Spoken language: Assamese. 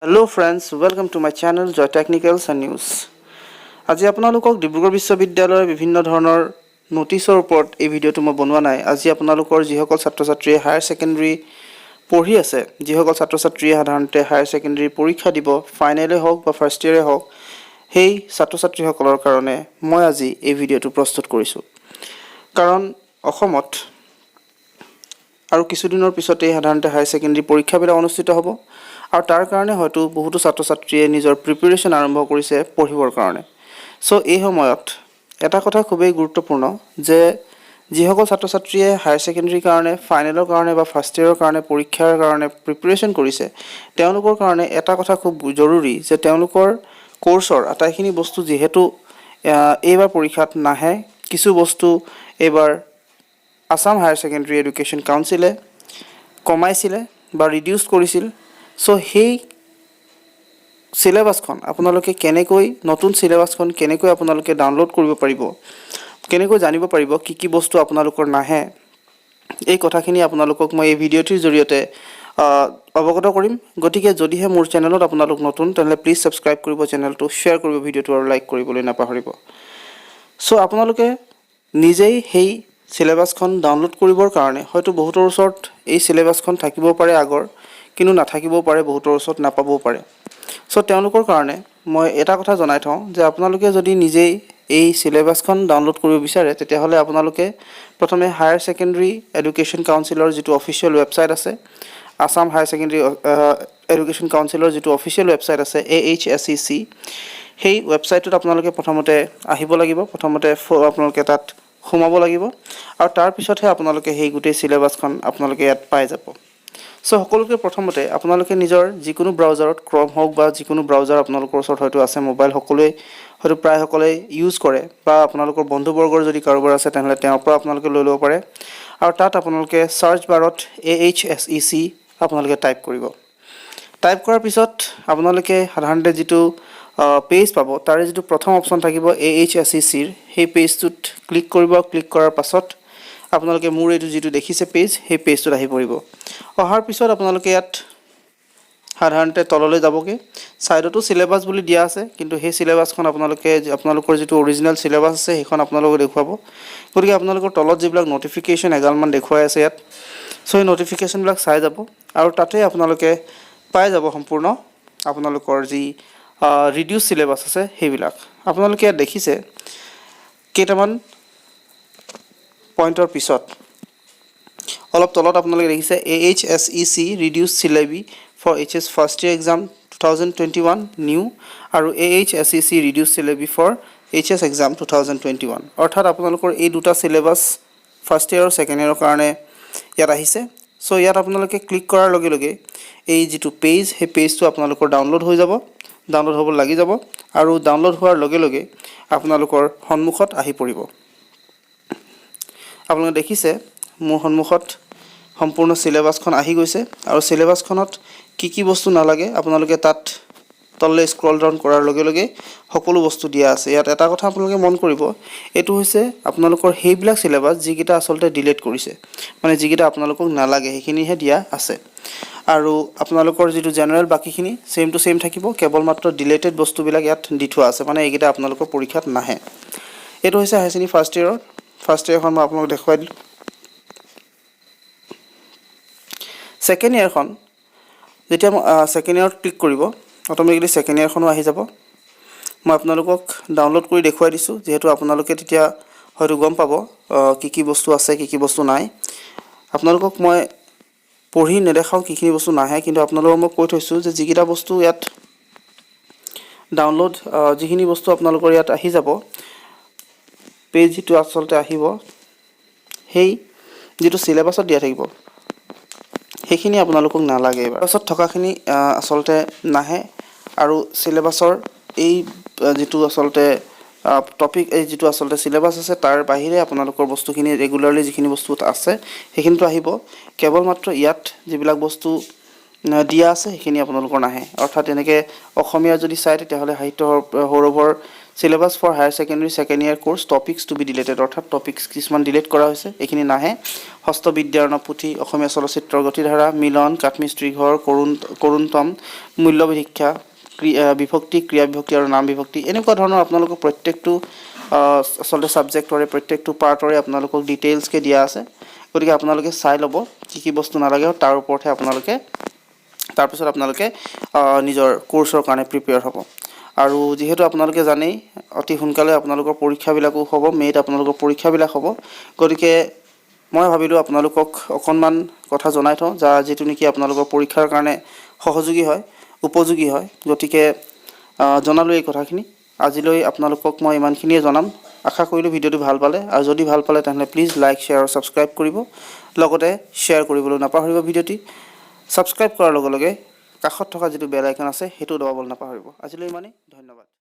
Hello friends, welcome to my channel Joy Technicals and News. আজি আপোনালোকক ডিব্ৰুগড় বিশ্ববিদ্যালয়ৰ বিভিন্ন ধৰণৰ নোটিছৰ ওপৰত এই ভিডিঅ'টো মই বনোৱা নাই। আজি আপোনালোকৰ যিসকল ছাত্ৰ-ছাত্ৰীয়ে হায়াৰ সেকেন্ডাৰী পঢ়ি আছে, যিসকল ছাত্ৰ-ছাত্ৰীয়ে সাধাৰণতে হায়াৰ সেকেন্ডাৰী পৰীক্ষা দিব, ফাইনেলে হওক বা ফাৰ্ষ্ট ইয়াৰে হওক, সেই ছাত্ৰ-ছাত্ৰীসকলৰ কাৰণে মই আজি এই ভিডিঅ'টো প্ৰস্তুত কৰিছোঁ। কাৰণ অসমত আৰু কিছুদিনৰ পিছতে সাধাৰণতে হায়াৰ সেকেন্ডাৰী পৰীক্ষাবিলাক অনুষ্ঠিত হ'ব। আৰু তাৰ কাৰণে হয়তো বহুতো ছাত্ৰ-ছাত্ৰীয়ে নিজৰ প্ৰিপাৰেচন আৰম্ভ কৰিছে পঢ়িবৰ কাৰণে। সো এই সময়ত এটা কথা খুবেই গুৰুত্বপূৰ্ণ যে যিসকল ছাত্ৰ-ছাত্ৰীয়ে হায়াৰ সেকেন্ডাৰীৰ কাৰণে ফাইনেলৰ কাৰণে বা ফাৰ্ষ্ট ইয়াৰৰ কাৰণে পৰীক্ষাৰ কাৰণে প্ৰিপাৰেচন কৰিছে, তেওঁলোকৰ কাৰণে এটা কথা খুব জৰুৰী যে তেওঁলোকৰ কোৰ্সৰ আটাইখিনি বস্তু যেহেতু এইবাৰ পৰীক্ষাত নাহে, কিছু বস্তু এইবাৰ আসাম হায়াৰ সেকেন্ডাৰী এডুকেশ্যন কাউন্সিলে কমাইছিলে বা ৰিডিউস কৰিছিল। সো সেই সিলেবাসখন আপোনালোকে কেনেকৈ নতুন সিলেবাসখন কেনেকৈ আপোনালোকে ডাউনলোড কৰিব পাৰিব, কেনেকৈ জানিব পাৰিব কি বস্তু আপোনালোকৰ নাহে, এই কথাখিনি আপোনালোকক মই এই ভিডিঅ'টিৰ জৰিয়তে অৱগত কৰিম। গতিকে যদিহে মোৰ চেনেলত আপোনালোক নতুন তেনে প্লিজ সাবস্ক্ৰাইব কৰিব, চেনেলটো শ্বেয়াৰ কৰিব, ভিডিঅ'টো আৰু লাইক কৰিবলৈ নাপাহৰিব। সো আপোনালোকে নিজেই সেই সিলেবাসখন ডাউনলোড কৰিবৰ কাৰণে হয়তো বহুতৰ ওচৰত এই সিলেবাসখন থাকিব পাৰে আগৰ, কিন্তু নাথাকিবও পাৰে, বহুতৰ ওচৰত নাপাবও পাৰে। সো তেওঁলোকৰ কাৰণে মই এটা কথা জনাই থওঁ যে আপোনালোকে যদি নিজেই এই সিলেবাসখন ডাউনলোড কৰিব বিচাৰে, তেতিয়াহ'লে আপোনালোকে প্ৰথমে হায়াৰ সেকেন্ডাৰী এডুকেশ্যন কাউন্সিলৰ যিটো অফিচিয়েল ৱেবছাইট আছে, আসাম হায়াৰ সেকেন্ডাৰী এডুকেশ্যন কাউন্সিলৰ যিটো অফিচিয়েল ৱেবছাইট আছে AHSEC, সেই ৱেবছাইটটোত আপোনালোকে প্ৰথমতে আহিব লাগিব, প্ৰথমতে আপোনালোকে তাত সোমাব লাগিব আৰু তাৰ পিছতহে আপোনালোকে সেই গোটেই সিলেবাসখন আপোনালোকে ইয়াত পাই যাব। সো সকলোকে প্ৰথমতে আপোনালোকে নিজৰ যিকোনো ব্ৰাউজাৰত ক্ৰম হওক বা যিকোনো ব্ৰাউজাৰ আপোনালোকৰ ওচৰত হয়তো আছে, মোবাইল সকলোৱে হয়তো প্ৰায় সকলোৱে ইউজ কৰে বা আপোনালোকৰ বন্ধুবৰ্গৰ যদি কাৰোবাৰ আছে তেনেহ'লে তেওঁৰ পৰা আপোনালোকে লৈ ল'ব পাৰে। আৰু তাত আপোনালোকে সাৰ্চ বাৰত AHSEC আপোনালোকে টাইপ কৰিব। টাইপ কৰাৰ পিছত আপোনালোকে সাধাৰণতে যিটো পেজ পাব, তাৰে যিটো প্ৰথম অপশ্যন থাকিব AHSECৰ, সেই পেজটোত ক্লিক কৰিব। ক্লিক কৰাৰ পাছত আপোনালোকে মোৰ এইটো যিটো দেখিছে পেজ, সেই পেজটোত আহি পৰিব। অহাৰ পিছত আপোনালোকে ইয়াত সাধাৰণতে তললৈ যাবগে, সাইডতো সিলেবাস বুলি দিয়া আছে, কিন্তু সেই সিলেবাসখন আপোনালোকৰ যিটো অৰিজিনাল সিলেবাস আছে সেইখন আপোনালোকে দেখুৱাব। গতিকে আপোনালোকৰ তলত যিবিলাক নটিফিকেশ্যন এগালমান দেখুৱাই আছে ইয়াত, সো এই নটিফিকেশ্যনবিলাক চাই যাব আৰু তাতে আপোনালোকে পাই যাব সম্পূৰ্ণ আপোনালোকৰ যি ৰিডিউস সিলেবাস আছে সেইবিলাক। আপোনালোকে ইয়াত দেখিছে কেইটামান পইণ্টৰ পিছত অলপ তলত আপোনালোকে দেখিছে AHSEC reduce syllabi for HS first year exam 2021 new আৰু AHSEC reduce syllabi for HS exam 2021। অৰ্থাৎ আপোনালোকৰ এই দুটা সিলেবাস ফাৰ্ষ্ট ইয়াৰ আৰু সেকেন্ড ইয়াৰৰ কাৰণে ইয়াত আহিছে। সো ইয়াত আপোনালোকে ক্লিক কৰাৰ লগে লগে এই যিটো পেজ, সেই পেজটো আপোনালোকৰ ডাউনলোড হৈ যাব, ডাউনলোড হ'ব লাগি যাব আৰু ডাউনলোড হোৱাৰ লগে লগে আপোনালোকৰ সন্মুখত আহি পৰিব। আপোনালোকে দেখিছে মোৰ সন্মুখত সম্পূৰ্ণ সিলেবাসখন আহি গৈছে আৰু সিলেবাসখনত কি বস্তু নালাগে আপোনালোকে তাত তললৈ স্ক্ৰল ডাউন কৰাৰ লগে লগে সকলো বস্তু দিয়া আছে। ইয়াত এটা কথা আপোনালোকে মন কৰিব, এইটো হৈছে আপোনালোকৰ সেইবিলাক সিলেবাস যিকেইটা আচলতে ডিলিট কৰিছে, মানে যিকেইটা আপোনালোকক নালাগে সেইখিনিহে দিয়া আছে। আৰু আপোনালোকৰ যিটো জেনেৰেল বাকীখিনি সেম টু সেম থাকিব, কেৱল মাত্ৰ ডিলিটেড বস্তুবিলাক ইয়াত দি থোৱা আছে, মানে এইকেইটা আপোনালোকৰ পৰীক্ষাত নাহে। এইটো হৈছে হায়াৰ সেকেন্ডাৰী ফাৰ্ষ্ট ইয়াৰখন মই আপোনালোকক দেখুৱাই দিলোঁ। সেকেন্ড ইয়াৰখন যেতিয়া সেকেন্ড ইয়াৰত ক্লিক কৰিব, অটোমেটিকলি সেকেন্ড ইয়াৰখনো আহি যাব। মই আপোনালোকক ডাউনলোড কৰি দেখুৱাই দিছোঁ, যিহেতু আপোনালোকে তেতিয়া হয়তো গম পাব কি বস্তু আছে, কি বস্তু নাই। আপোনালোকক মই পঢ়ি নেদেখাওঁ কিখিনি বস্তু নাহে, কিন্তু আপোনালোকক মই কৈ থৈছোঁ যে যিকেইটা বস্তু ইয়াত ডাউনলোড, যিখিনি বস্তু আপোনালোকৰ ইয়াত আহি যাব, পেজ যিটো আচলতে আহিব, সেই যিটো সিলেবাসত দিয়া থাকিব সেইখিনি আপোনালোকক নালাগে। এবাৰ পাছত থকাখিনি আচলতে নাহে আৰু সিলেবাসৰ এই যিটো আচলতে টপিক, এই যিটো আচলতে সিলেবাস আছে তাৰ বাহিৰে আপোনালোকৰ বস্তুখিনি ৰেগুলাৰলি যিখিনি বস্তু আছে সেইখিনিতো আহিব, কেৱল মাত্ৰ ইয়াত যিবিলাক বস্তু দিয়া আছে সেইখিনি আপোনালোকৰ নাহে। অৰ্থাৎ এনেকৈ অসমীয়া যদি চাই তেতিয়াহ'লে সাহিত্য সৌৰভৰ syllabus for higher secondary second year course topics to be deleted অৰ্থাৎ টপিকস কিছুমান ডিলিট কৰা হৈছে এইখিনি নাহে হস্ত বিদ্যাৰণ পুথি অসমীয়া চলচ্চিত্ৰৰ গতিধাৰা মিলন কাঠমিস্ত্ৰী ঘৰ কৰোণতম মূল্যবোধ শিক্ষা বিভক্তি ক্ৰিয়া বিভক্তি আৰু নাম বিভক্তি এনেকুৱা ধৰণৰ আপোনালোকক প্ৰত্যেকটো আচলতে সাবজেক্টৰে প্ৰত্যেকটো পাৰ্টৰে আপোনালোকক ডিটেইলছকে দিয়া আছে গতিকে আপোনালোকে চাই ল'ব কি বস্তু নালাগে তাৰ ওপৰতে আপোনালোকে তাৰপিছত আপোনালোকে নিজৰ কোৰ্সৰ কাৰণে প্ৰিপেয়াৰ হ'ব আৰু যেহেতু আপোনালোকে জানেই অতি সোনকালে আপোনালোকৰ পৰীক্ষাবিলাকো হ'ব মে'ত আপোনালোকৰ পৰীক্ষাবিলাক হ'ব গতিকে মই ভাবিলোঁ আপোনালোকক অকণমান কথা জনাই থওঁ যিটো নেকি আপোনালোকৰ পৰীক্ষাৰ কাৰণে সহযোগী হয় উপযোগী হয় গতিকে জনালোঁ এই কথাখিনি আজিলৈ আপোনালোকক মই ইমানখিনিয়ে জনাম আশা কৰিলোঁ ভিডিঅ'টো ভাল পালে আৰু যদি ভাল পালে তেন্তে প্লিজ লাইক শ্বেয়াৰ আৰু ছাবস্ক্ৰাইব কৰিব লগতে শ্বেয়াৰ কৰিবলৈ নাপাহৰিব ভিডিঅ'টি ছাবস্ক্ৰাইব কৰাৰ লগে লগে কাষত থকা যিটো বেল আইকন আছে সেইটো দবাবলৈ নাপাহৰিব আজিলৈ ইমানেই ধন্যবাদ